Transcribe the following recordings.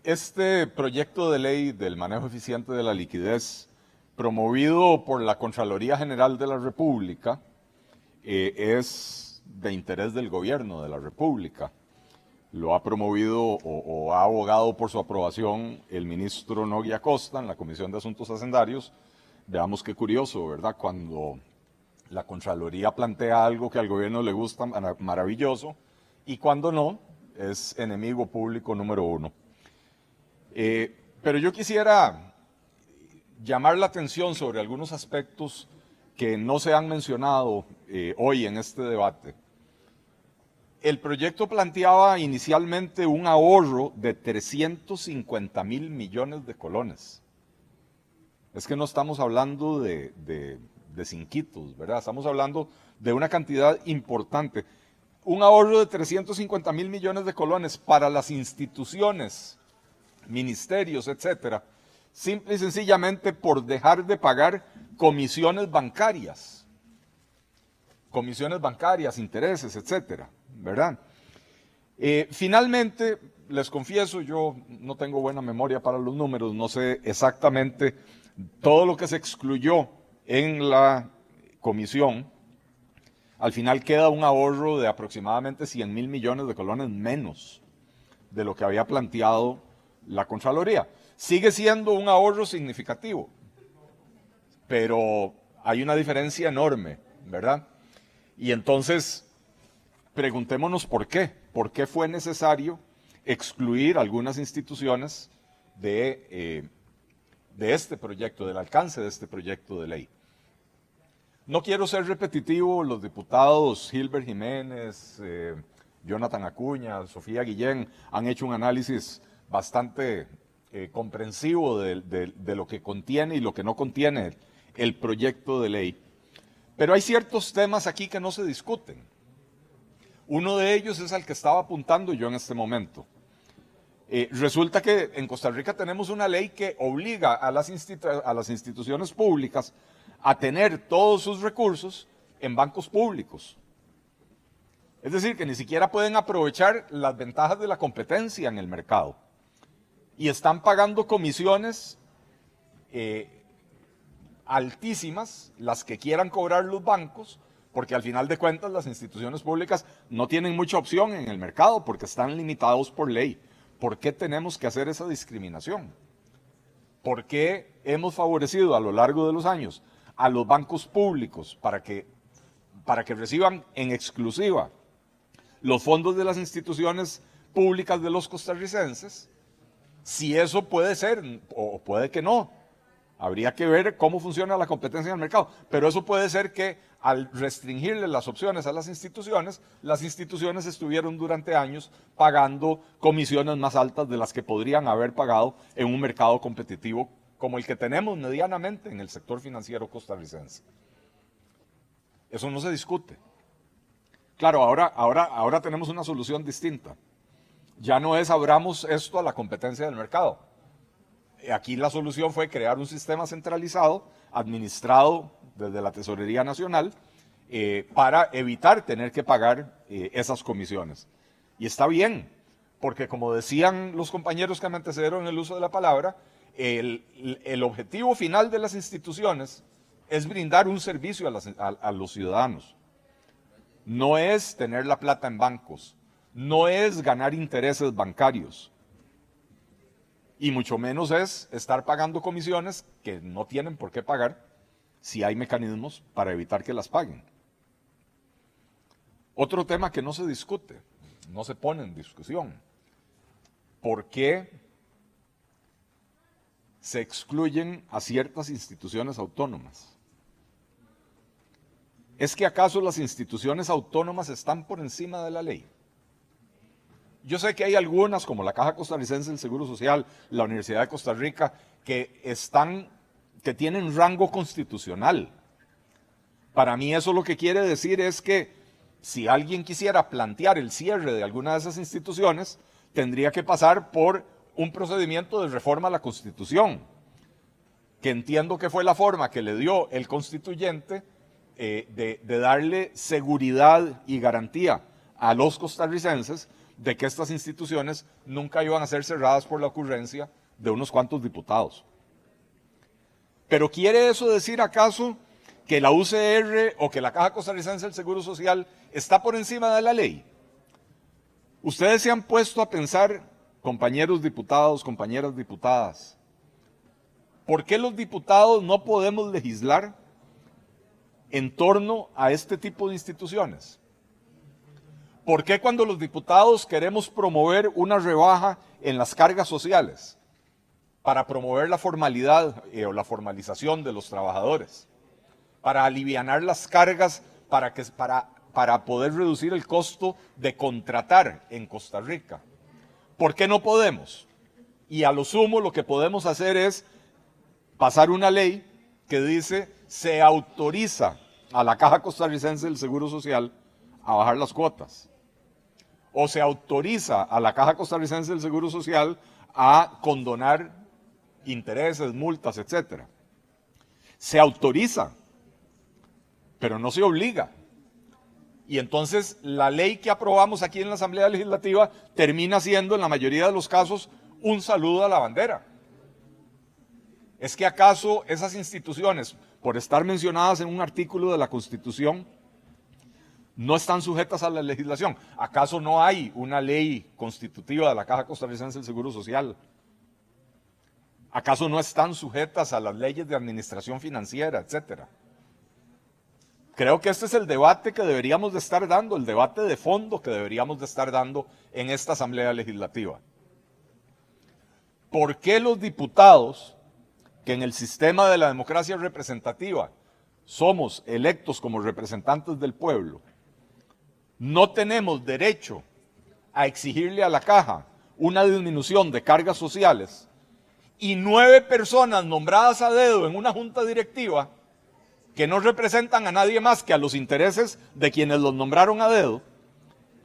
Este proyecto de ley del manejo eficiente de la liquidez, promovido por la Contraloría General de la República, es de interés del gobierno de la República. Lo ha promovido o ha abogado por su aprobación el ministro Nogui Acosta en la Comisión de Asuntos Hacendarios. Veamos qué curioso, ¿verdad? Cuando la Contraloría plantea algo que al gobierno le gusta, maravilloso, y cuando no, es enemigo público número uno. Pero yo quisiera llamar la atención sobre algunos aspectos que no se han mencionado hoy en este debate. El proyecto planteaba inicialmente un ahorro de 350.000 millones de colones. Es que no estamos hablando de cinquitos, ¿verdad? Estamos hablando de una cantidad importante. Un ahorro de 350.000 millones de colones para las instituciones, ministerios, etcétera, simple y sencillamente por dejar de pagar comisiones bancarias, intereses, etcétera, ¿verdad? Finalmente, les confieso, yo no tengo buena memoria para los números, no sé exactamente todo lo que se excluyó en la comisión. Al final queda un ahorro de aproximadamente 100.000 millones de colones menos de lo que había planteado la Contraloría. Sigue siendo un ahorro significativo, pero hay una diferencia enorme, ¿verdad? Y entonces, preguntémonos por qué. ¿Por qué fue necesario excluir algunas instituciones de este proyecto, del alcance de este proyecto de ley? No quiero ser repetitivo, los diputados Gilbert Jiménez, Jonathan Acuña, Sofía Guillén han hecho un análisis bastante comprensivo de lo que contiene y lo que no contiene el proyecto de ley. Pero hay ciertos temas aquí que no se discuten. Uno de ellos es al que estaba apuntando yo en este momento. Resulta que en Costa Rica tenemos una ley que obliga a las instituciones públicas a tener todos sus recursos en bancos públicos. Es decir, que ni siquiera pueden aprovechar las ventajas de la competencia en el mercado. Y están pagando comisiones altísimas, las que quieran cobrar los bancos, porque al final de cuentas las instituciones públicas no tienen mucha opción en el mercado porque están limitados por ley. ¿Por qué tenemos que hacer esa discriminación? ¿Por qué hemos favorecido a lo largo de los años a los bancos públicos para que reciban en exclusiva los fondos de las instituciones públicas de los costarricenses? Si eso puede ser o puede que no. Habría que ver cómo funciona la competencia en el mercado. Pero eso puede ser que al restringirle las opciones a las instituciones estuvieron durante años pagando comisiones más altas de las que podrían haber pagado en un mercado competitivo como el que tenemos medianamente en el sector financiero costarricense. Eso no se discute. Claro, ahora tenemos una solución distinta. Ya no es abramos esto a la competencia del mercado. Aquí la solución fue crear un sistema centralizado, administrado desde la Tesorería Nacional, para evitar tener que pagar esas comisiones. Y está bien, porque como decían los compañeros que me antecedieron en el uso de la palabra, el objetivo final de las instituciones es brindar un servicio a los ciudadanos. No es tener la plata en bancos, no es ganar intereses bancarios. Y mucho menos es estar pagando comisiones que no tienen por qué pagar si hay mecanismos para evitar que las paguen. Otro tema que no se discute, no se pone en discusión. ¿Por qué se excluyen a ciertas instituciones autónomas? ¿Es que acaso las instituciones autónomas están por encima de la ley? Yo sé que hay algunas, como la Caja Costarricense del Seguro Social, la Universidad de Costa Rica, que tienen rango constitucional. Para mí eso lo que quiere decir es que si alguien quisiera plantear el cierre de alguna de esas instituciones, tendría que pasar por un procedimiento de reforma a la Constitución, que entiendo que fue la forma que le dio el constituyente de darle seguridad y garantía a los costarricenses de que estas instituciones nunca iban a ser cerradas por la ocurrencia de unos cuantos diputados. ¿Pero quiere eso decir acaso que la UCR o que la Caja Costarricense del Seguro Social está por encima de la ley? Ustedes se han puesto a pensar, compañeros diputados, compañeras diputadas, ¿por qué los diputados no podemos legislar en torno a este tipo de instituciones? ¿Por qué cuando los diputados queremos promover una rebaja en las cargas sociales para promover la formalidad o la formalización de los trabajadores, para alivianar las cargas, para poder reducir el costo de contratar en Costa Rica? ¿Por qué no podemos? Y a lo sumo lo que podemos hacer es pasar una ley que dice se autoriza a la Caja Costarricense del Seguro Social a bajar las cuotas. O se autoriza a la Caja Costarricense del Seguro Social a condonar intereses, multas, etc. Se autoriza, pero no se obliga. Y entonces la ley que aprobamos aquí en la Asamblea Legislativa termina siendo, en la mayoría de los casos, un saludo a la bandera. ¿Es que acaso esas instituciones, por estar mencionadas en un artículo de la Constitución, no están sujetas a la legislación? ¿Acaso no hay una ley constitutiva de la Caja Costarricense del Seguro Social? ¿Acaso no están sujetas a las leyes de administración financiera, etcétera? Creo que este es el debate que deberíamos de estar dando, el debate de fondo que deberíamos de estar dando en esta Asamblea Legislativa. ¿Por qué los diputados, que en el sistema de la democracia representativa somos electos como representantes del pueblo, no tenemos derecho a exigirle a la Caja una disminución de cargas sociales y 9 personas nombradas a dedo en una junta directiva que no representan a nadie más que a los intereses de quienes los nombraron a dedo,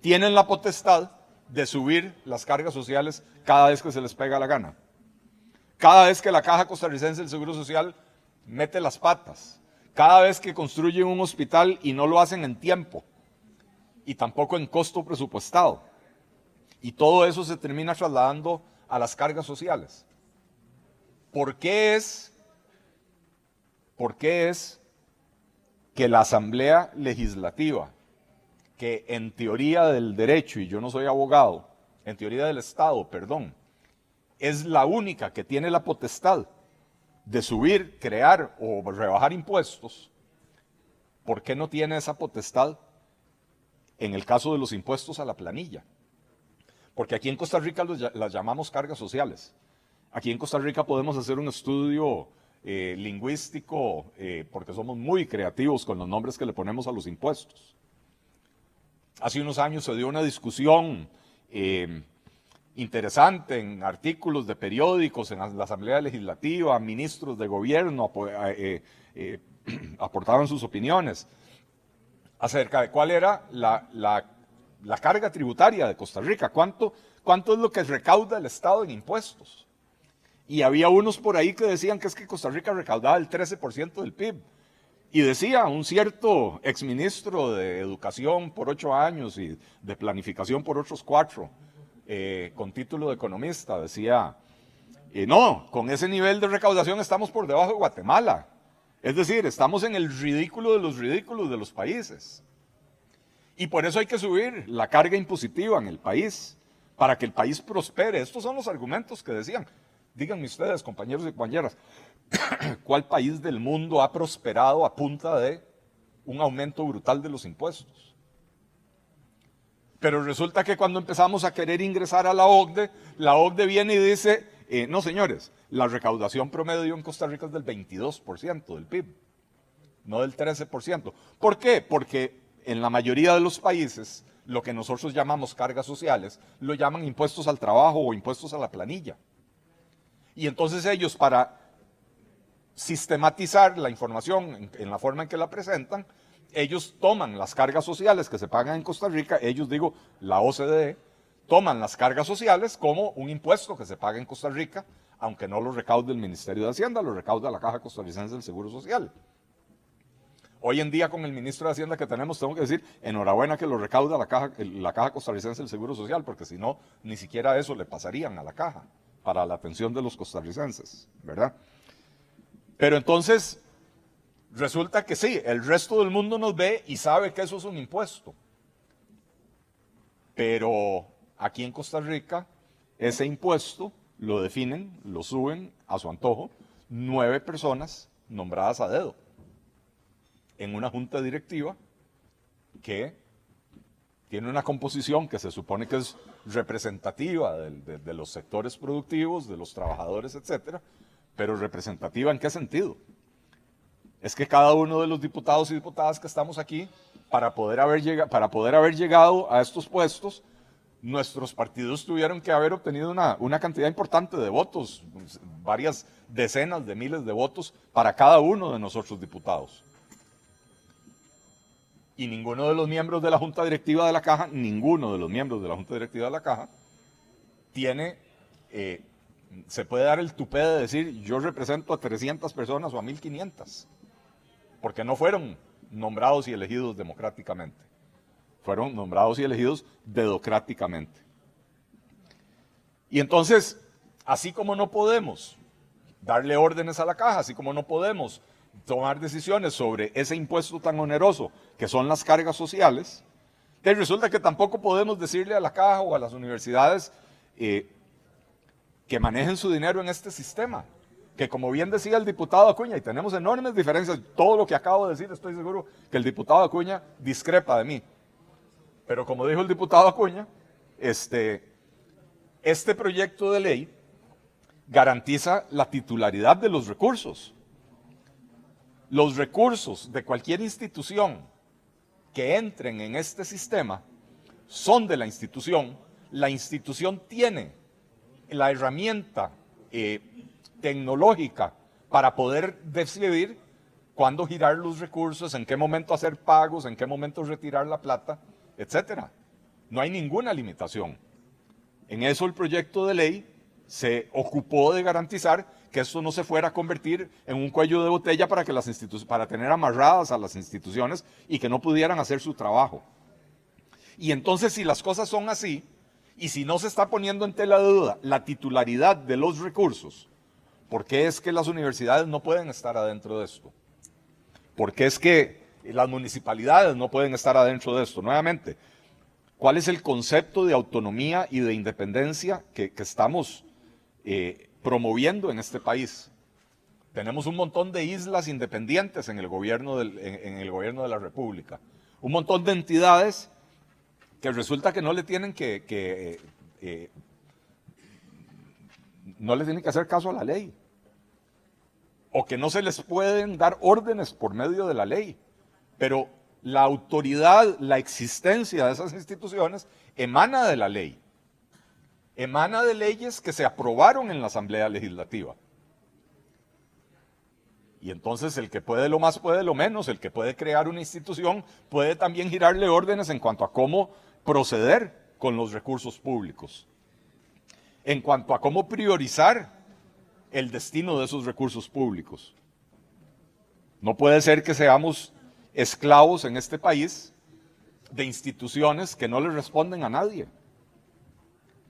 tienen la potestad de subir las cargas sociales cada vez que se les pega la gana? Cada vez que la Caja Costarricense del Seguro Social mete las patas, cada vez que construyen un hospital y no lo hacen en tiempo, y tampoco en costo presupuestado. Y todo eso se termina trasladando a las cargas sociales. ¿Por qué es que la Asamblea Legislativa, que en teoría del derecho, y yo no soy abogado, en teoría del Estado, perdón, es la única que tiene la potestad de subir, crear o rebajar impuestos, ¿por qué no tiene esa potestad en el caso de los impuestos a la planilla? Porque aquí en Costa Rica las llamamos cargas sociales. Aquí en Costa Rica podemos hacer un estudio lingüístico porque somos muy creativos con los nombres que le ponemos a los impuestos. Hace unos años se dio una discusión interesante en artículos de periódicos, en la Asamblea Legislativa, ministros de gobierno aportaban sus opiniones acerca de cuál era la carga tributaria de Costa Rica, cuánto es lo que recauda el Estado en impuestos. Y había unos por ahí que decían que es que Costa Rica recaudaba el 13% del PIB. Y decía un cierto exministro de Educación por 8 años y de Planificación por otros 4, con título de economista, decía, no, con ese nivel de recaudación estamos por debajo de Guatemala. Es decir, estamos en el ridículo de los ridículos de los países. Y por eso hay que subir la carga impositiva en el país, para que el país prospere. Estos son los argumentos que decían. Díganme ustedes, compañeros y compañeras, ¿cuál país del mundo ha prosperado a punta de un aumento brutal de los impuestos? Pero resulta que cuando empezamos a querer ingresar a la OCDE viene y dice, no señores, la recaudación promedio en Costa Rica es del 22% del PIB, no del 13%. ¿Por qué? Porque en la mayoría de los países, lo que nosotros llamamos cargas sociales, lo llaman impuestos al trabajo o impuestos a la planilla. Y entonces ellos, para sistematizar la información en la forma en que la presentan, ellos toman las cargas sociales que se pagan en Costa Rica, ellos digo, la OCDE, toman las cargas sociales como un impuesto que se paga en Costa Rica, aunque no lo recaude el Ministerio de Hacienda, lo recauda la Caja Costarricense del Seguro Social. hoy en día con el ministro de Hacienda que tenemos, tengo que decir, enhorabuena que lo recauda la Caja Costarricense del Seguro Social, porque si no, ni siquiera eso le pasarían a la Caja para la atención de los costarricenses, ¿verdad? Pero entonces, resulta que sí, el resto del mundo nos ve y sabe que eso es un impuesto. Pero aquí en Costa Rica, ese impuesto lo definen, lo suben a su antojo 9 personas nombradas a dedo en una junta directiva que tiene una composición que se supone que es representativa de los sectores productivos, de los trabajadores, etcétera, pero representativa ¿en qué sentido? Es que cada uno de los diputados y diputadas que estamos aquí, para poder haber llegado a estos puestos, nuestros partidos tuvieron que haber obtenido una cantidad importante de votos, varias decenas de miles de votos para cada uno de nosotros diputados. Y ninguno de los miembros de la Junta Directiva de la Caja, tiene, se puede dar el tupé de decir yo represento a 300 personas o a 1500, porque no fueron nombrados y elegidos democráticamente. Fueron nombrados y elegidos dedocráticamente. Y entonces, así como no podemos darle órdenes a la Caja, así como no podemos tomar decisiones sobre ese impuesto tan oneroso que son las cargas sociales, que resulta que tampoco podemos decirle a la Caja o a las universidades que manejen su dinero en este sistema. Que como bien decía el diputado Acuña, y tenemos enormes diferencias, todo lo que acabo de decir, estoy seguro que el diputado Acuña discrepa de mí. Pero como dijo el diputado Acuña, este proyecto de ley garantiza la titularidad de los recursos. Los recursos de cualquier institución que entren en este sistema son de la institución tiene la herramienta tecnológica para poder decidir cuándo girar los recursos, en qué momento hacer pagos, en qué momento retirar la plata, etcétera. No hay ninguna limitación. En eso el proyecto de ley se ocupó de garantizar que esto no se fuera a convertir en un cuello de botella para tener amarradas a las instituciones y que no pudieran hacer su trabajo. Y entonces, si las cosas son así, y si no se está poniendo en tela de duda la titularidad de los recursos, ¿por qué es que las universidades no pueden estar adentro de esto? ¿Por qué es que las municipalidades no pueden estar adentro de esto? Nuevamente, ¿cuál es el concepto de autonomía y de independencia que estamos promoviendo en este país? Tenemos un montón de islas independientes en el gobierno de la República. Un montón de entidades que resulta que no le tienen que hacer caso a la ley. O que no se les pueden dar órdenes por medio de la ley. Pero la autoridad, la existencia de esas instituciones emana de la ley. Emana de leyes que se aprobaron en la Asamblea Legislativa. Y entonces el que puede lo más puede lo menos, el que puede crear una institución puede también girarle órdenes en cuanto a cómo proceder con los recursos públicos, en cuanto a cómo priorizar el destino de esos recursos públicos. No puede ser que seamos esclavos en este país de instituciones que no le responden a nadie.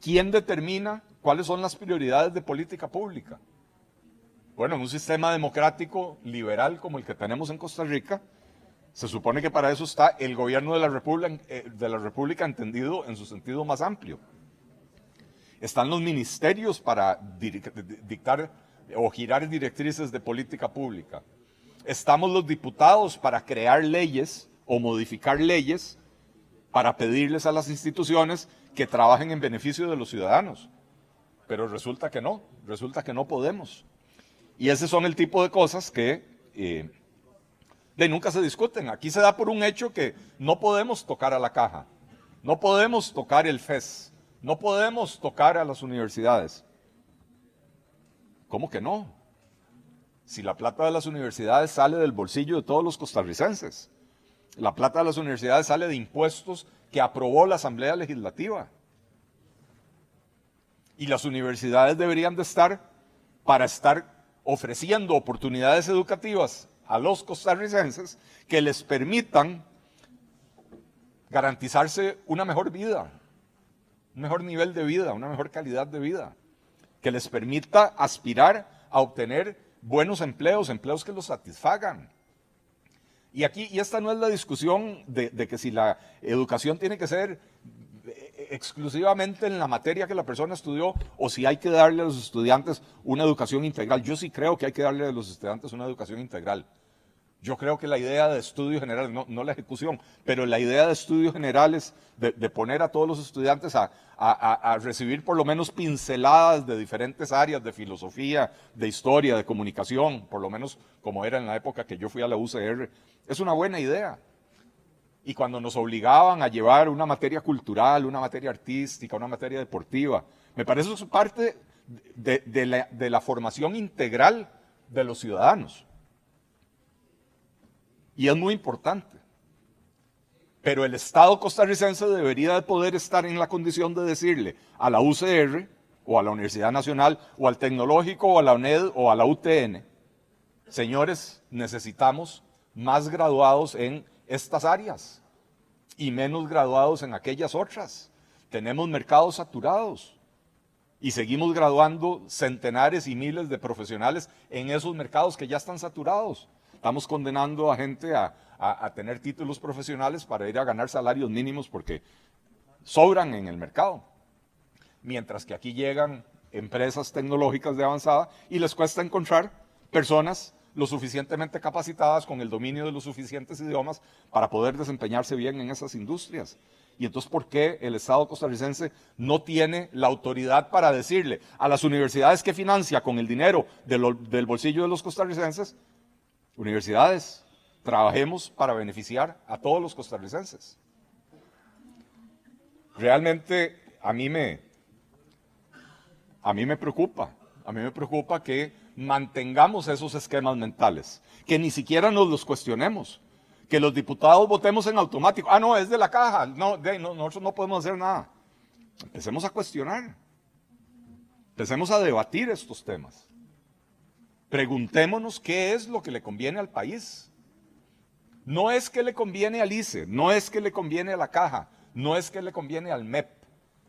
¿Quién determina cuáles son las prioridades de política pública? Bueno, en un sistema democrático liberal como el que tenemos en Costa Rica, se supone que para eso está el gobierno de la República entendido en su sentido más amplio. Están los ministerios para dictar o girar directrices de política pública. Estamos los diputados para crear leyes o modificar leyes para pedirles a las instituciones que trabajen en beneficio de los ciudadanos. Pero resulta que no podemos. Y ese son el tipo de cosas que nunca se discuten. Aquí se da por un hecho que no podemos tocar a la Caja, no podemos tocar el FES, no podemos tocar a las universidades. ¿Cómo que no? Si la plata de las universidades sale del bolsillo de todos los costarricenses. La plata de las universidades sale de impuestos que aprobó la Asamblea Legislativa. Y las universidades deberían de estar para estar ofreciendo oportunidades educativas a los costarricenses que les permitan garantizarse una mejor vida, un mejor nivel de vida, una mejor calidad de vida, que les permita aspirar a obtener buenos empleos, empleos que los satisfagan. Y esta no es la discusión de que si la educación tiene que ser exclusivamente en la materia que la persona estudió o si hay que darle a los estudiantes una educación integral. Yo sí creo que hay que darle a los estudiantes una educación integral. Yo creo que la idea de estudios generales, no la ejecución, pero la idea de estudios generales, de poner a todos los estudiantes a recibir por lo menos pinceladas de diferentes áreas, de filosofía, de historia, de comunicación, por lo menos como era en la época que yo fui a la UCR, es una buena idea. Y cuando nos obligaban a llevar una materia cultural, una materia artística, una materia deportiva, me parece que es parte de la formación integral de los ciudadanos. Y es muy importante. Pero el Estado costarricense debería de poder estar en la condición de decirle a la UCR, o a la Universidad Nacional, o al Tecnológico, o a la UNED, o a la UTN, señores, necesitamos más graduados en estas áreas y menos graduados en aquellas otras. Tenemos mercados saturados y seguimos graduando centenares y miles de profesionales en esos mercados que ya están saturados. Estamos condenando a gente a tener títulos profesionales para ir a ganar salarios mínimos porque sobran en el mercado. Mientras que aquí llegan empresas tecnológicas de avanzada y les cuesta encontrar personas lo suficientemente capacitadas con el dominio de los suficientes idiomas para poder desempeñarse bien en esas industrias. Y entonces, ¿por qué el Estado costarricense no tiene la autoridad para decirle a las universidades que financia con el dinero del bolsillo de los costarricenses, universidades, trabajemos para beneficiar a todos los costarricenses? Realmente a mí me preocupa que mantengamos esos esquemas mentales, que ni siquiera nos los cuestionemos, que los diputados votemos en automático. Ah, no, es de la caja, no, nosotros no podemos hacer nada. Empecemos a cuestionar, empecemos a debatir estos temas. Preguntémonos qué es lo que le conviene al país. No es que le conviene al ICE, no es que le conviene a la caja, no es que le conviene al MEP,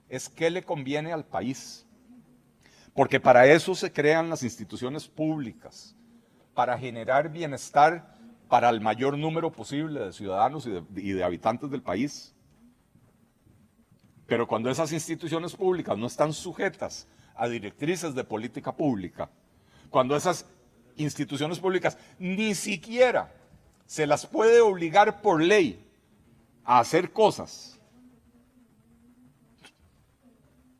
es que le conviene al país. Porque para eso se crean las instituciones públicas, para generar bienestar para el mayor número posible de ciudadanos y de habitantes del país. Pero cuando esas instituciones públicas no están sujetas a directrices de política pública, cuando esas instituciones públicas ni siquiera se las puede obligar por ley a hacer cosas,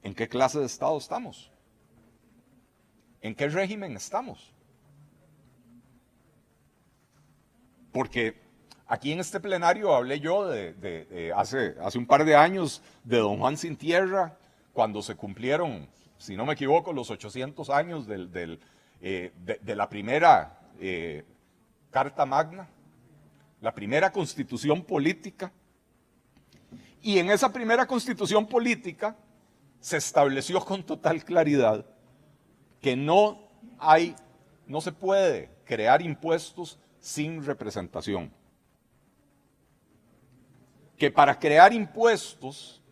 ¿en qué clase de Estado estamos? ¿En qué régimen estamos? Porque aquí en este plenario hablé yo hace un par de años de don Juan Sin Tierra, cuando se cumplieron, si no me equivoco, los 800 años de la primera Carta Magna, la primera constitución política. Y en esa primera constitución política se estableció con total claridad que no se puede crear impuestos sin representación. Que para crear impuestos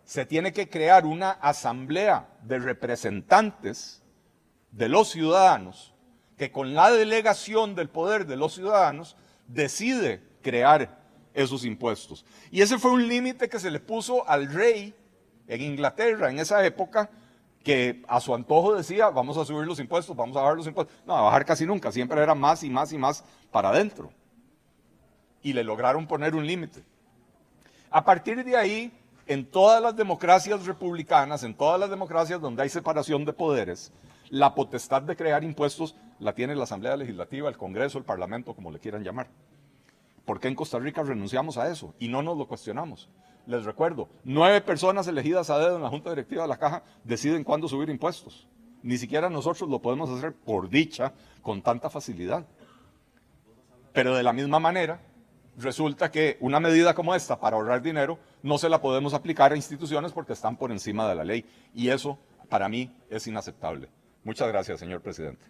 se tiene que crear una asamblea de representantes de los ciudadanos que con la delegación del poder de los ciudadanos decide crear esos impuestos. Y ese fue un límite que se le puso al rey en Inglaterra en esa época, que a su antojo decía, vamos a subir los impuestos, vamos a bajar los impuestos. No, a bajar casi nunca, siempre era más y más y más para adentro. Y le lograron poner un límite. A partir de ahí, en todas las democracias republicanas, en todas las democracias donde hay separación de poderes, la potestad de crear impuestos la tiene la Asamblea Legislativa, el Congreso, el Parlamento, como le quieran llamar. ¿Por qué en Costa Rica renunciamos a eso y no nos lo cuestionamos? Les recuerdo, 9 personas elegidas a dedo en la Junta Directiva de la Caja deciden cuándo subir impuestos. Ni siquiera nosotros lo podemos hacer, por dicha, con tanta facilidad. Pero de la misma manera, resulta que una medida como esta, para ahorrar dinero, no se la podemos aplicar a instituciones porque están por encima de la ley. Y eso, para mí, es inaceptable. Muchas gracias, señor presidente.